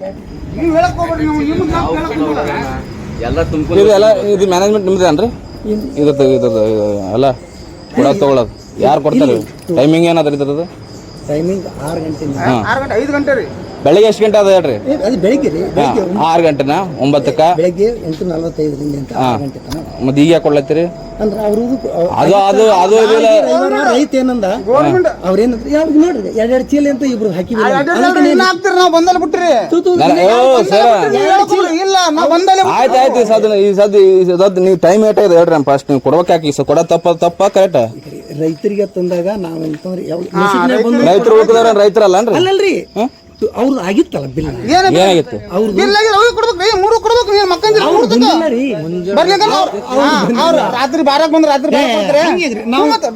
ನೀವು ಹೇಳಕ್ ಹೋಗ್ಬೇಡ್ರಿ, ನಾವು ನಿಮ್ಗೆ ನಾವು ಹೇಳಕ್ ಹೋಗಲ್ಲ. ಎಲ್ಲ ತುಂಬ ಇದು ಮ್ಯಾನೇಜ್ಮೆಂಟ್ ನಿಮ್ದೇನ್ರಿ? ಇದ್ರದ್ದು ಎಲ್ಲ ಕೊಡೋದು ತಗೊಳ್ಳೋದು ಯಾರು ಕೊಡ್ತಾರೆ? ಟೈಮಿಂಗ್ ಏನಾದ್ರಿ ಇದ್ರದ್ದು? ಟೈಮಿಂಗ್ 6 ಗಂಟೆ 6 ಗಂಟೆ 5 ಗಂಟೆ ರೀ. ಬೆಳಿಗ್ಗೆ ಎಷ್ಟು ಗಂಟೆ ಅದ ಹೇಳ್ರಿ? ಅದು ಬೆಳಿಗ್ಗೆ ರೀ. 6 ಗಂಟೆನಾ 9ಕ್ಕ? ಬೆಳಿಗ್ಗೆ 8:45 6 ಗಂಟೆ ತನಕ. ಮತ್ತೆ ಈಗ ಯಾಕೆ ಕೊಡ್ಲತ್ತೀರಿ? ಅಂದ್ರೆ ಅವರು ಅದು ರೈತ ಏನಂದ ಗೌರ್ಮೆಂಟ್ ಅವ್ರೇನಂದ್ರೆ ಯಾವ ನೋಡ್ರಿ 2 ಚೀಲ ಅಂತ ಇಬ್ರು ಹಾಕಿ ನಾವು ಬಂದಲ್ಲಿ ಬಿಟ್ರಿ ಇಲ್ಲ ನಾವು ಬಂದಲ್ಲಿ ಆಯ್ತು ನೀವು ಟೈಮ್ ಏಟಾಗಿದೆ ಹೇಳ್ರಿ. ಫಸ್ಟ್ ನೀವು ಕೊಡ್ಬೇಕಾಕಿ ಕೊಡ ತಪ್ಪ ಕರೆಕ್ಟ್. ರೈತರಿಗೆ ತಂದಾಗ ನಾವಂತಂದ್ರೆ ರೈತರು ಉಳ್ಕದವ್ರ ರೈತರಲ್ಲನ್ರಿ? ಅಲ್ಲಲ್ರಿ ಅವ್ರದ್ದು ಆಗಿತ್ತಲ್ಲ ಬಿಲ್ ಏನಾಗಿತ್ತು? ಕೊಡ್ಬೇಕು ನೀನ್ ಮಕ್ಕಂದಿರ ರಾತ್ರಿ 12 ಬಂದ್ರೆ ರಾತ್ರಿ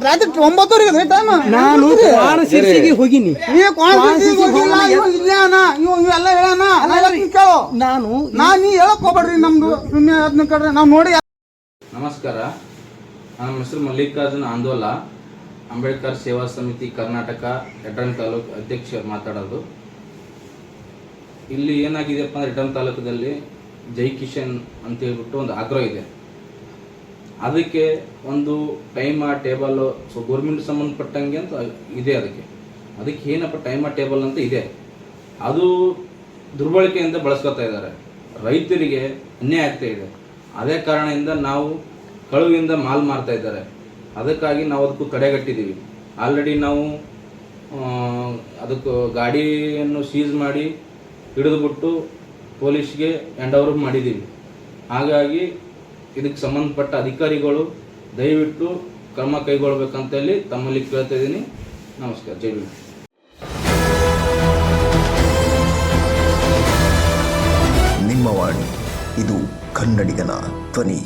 ರಾತ್ರಿ 9 ಟೈಮ್. ನಾನು ಶಿರ್ಸಿಗೆ ಹೋಗಿನಿ. ಇವೆಲ್ಲ ಹೇಳೋಣ ಕೇಳೋ. ನಾನು ನೀ ಹೇಳಕ್ ಹೋಗ್ಬೇಡ್ರಿ. ನಮ್ದು ಅದನ್ನ ಕಡ್ರಿ ನಾವ್ ನೋಡಿ. ನಮಸ್ಕಾರ, ನನ್ನ ಹೆಸರು ಮಲ್ಲಿಕಾರ್ಜುನ್ ಆಂದೋಲ, ಅಂಬೇಡ್ಕರ್ ಸೇವಾ ಸಮಿತಿ ಕರ್ನಾಟಕ ಯಡ್ರಾನ್ ತಾಲೂಕು ಅಧ್ಯಕ್ಷ ಮಾತಾಡೋದು. ಇಲ್ಲಿ ಏನಾಗಿದೆಯಪ್ಪ ಅಂದ್ರೆ ಯಡ್ರಾನ್ ತಾಲೂಕದಲ್ಲಿ ಜೈ ಕಿಶನ್ ಅಂತ ಹೇಳ್ಬಿಟ್ಟು ಒಂದು ಆಗ್ರಹ ಇದೆ. ಅದಕ್ಕೆ ಒಂದು ಟೈಮ್ ಟೇಬಲ್ ಗೌರ್ಮೆಂಟ್ ಸಂಬಂಧಪಟ್ಟಂಗೆ ಅಂತ ಇದೆ. ಅದಕ್ಕೆ ಏನಪ್ಪ ಟೈಮ್ ಟೇಬಲ್ ಅಂತ ಇದೆ. ಅದು ದುರ್ಬಳಕೆಯಿಂದ ಬಳಸ್ಕೊತಾ ಇದ್ದಾರೆ. ರೈತರಿಗೆ ಅನ್ಯಾಯ ಆಗ್ತಾ ಇದೆ. ಅದೇ ಕಾರಣದಿಂದ ನಾವು ಕಳುವಿಂದ ಮಾಲ್ ಮಾರ್ತಾ ಇದ್ದಾರೆ. ಅದಕ್ಕಾಗಿ ನಾವು ಅದಕ್ಕೂ ತಡೆಗಟ್ಟಿದ್ದೀವಿ. ಆಲ್ರೆಡಿ ನಾವು ಅದಕ್ಕೆ ಗಾಡಿಯನ್ನು ಸೀಸ್ ಮಾಡಿ ಹಿಡಿದುಬಿಟ್ಟು ಪೊಲೀಸ್ಗೆ ಹ್ಯಾಂಡ್ ಓವರ್ ಮಾಡಿದ್ದೀವಿ. ಹಾಗಾಗಿ ಇದಕ್ಕೆ ಸಂಬಂಧಪಟ್ಟ ಅಧಿಕಾರಿಗಳು ದಯವಿಟ್ಟು ಕ್ರಮ ಕೈಗೊಳ್ಬೇಕಂತೇಳಿ ತಮ್ಮಲ್ಲಿ ಕೇಳ್ತಾ ಇದ್ದೀನಿ. ನಮಸ್ಕಾರ. ಜೈ ಭೀಮ್. ನಿಮ್ಮ ವಾಣಿ, ಇದು ಕನ್ನಡಿಗನ ಧ್ವನಿ.